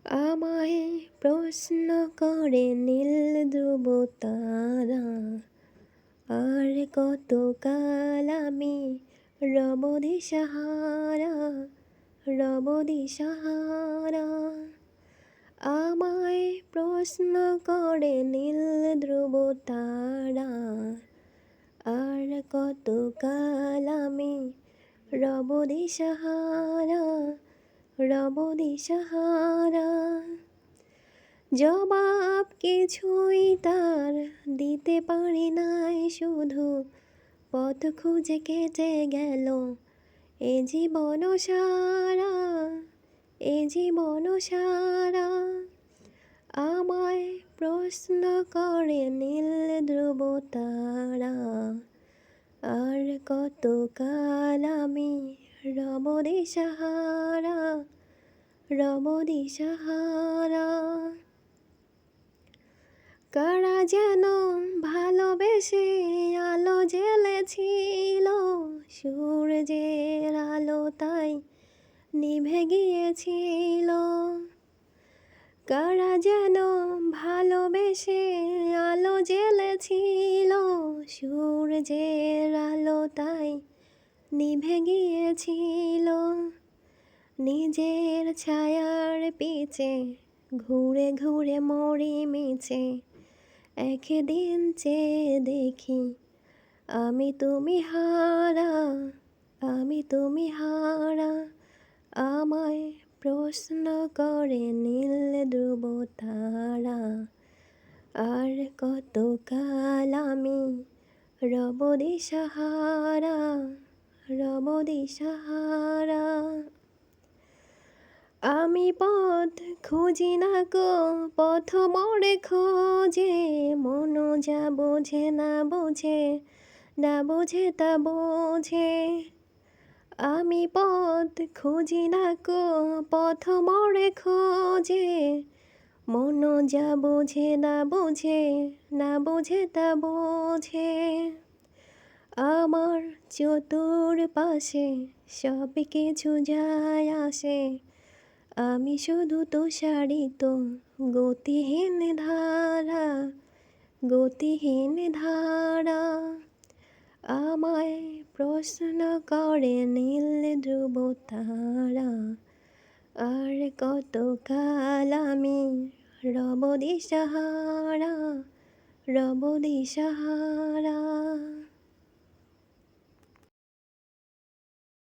আমায় প্রশ্ন করে নীল ধ্রুব তারা, আর কতকাল আমি রব দিশাহারা, রব দিশাহারা। আমায় প্রশ্ন করে নীল ধ্রুব তারা, আর কতকাল আমি রব দিশাহারা, রব দিশাহারা। জবাব কিছুই তার দিতে পারি নাই, শুধু পথ খুঁজে কেটে গেল এ জীবন সারা, এ জীবন সারা। আমায় প্রশ্ন করে নীল ধ্রুব তারা, আর কতকাল আমি রব দিশাহারা, রব দিশাহারা। কারা যেন ভালোবেসে আলো জ্বেলেছিল, সূর্যের আলো তাই নিভে গিয়েছিল। কারা যেন ভালোবেসে আলো জ্বেলেছিল, সূর্যের আলো তাই নিভে গিয়েছিল। নিজের ছায়ার পিছে ঘুরে ঘুরে মরি মিছে, একদিন চেয়ে দেখি আমি তুমি হারা, আমি তুমি হারা। আমায় প্রশ্ন করে নীল ধ্রুব তারা, আর কতকাল আমি রব দিশাহারা, রব দিশাহারা। আমি পথ খুঁজি না গো, পথ মোড়ে খোঁজে, মন যা বোঝে না বোঝে, না বোঝে তা বোঝে। আমি পথ খুঁজি না গো, পথ মোড়ে খোঁজে, মন যা বোঝে না বোঝে, না বোঝে তা বোঝে। আমার চতুর্পাশে সব কিছু যায় আসে, আমি শুধু তুষারিত গতিহীন ধারা, গতিহীন ধারা। আমায় প্রশ্ন করে নীল ধ্রুব তারা, আর কতকাল আমি রব দিশাহারা, রব দিশাহারা।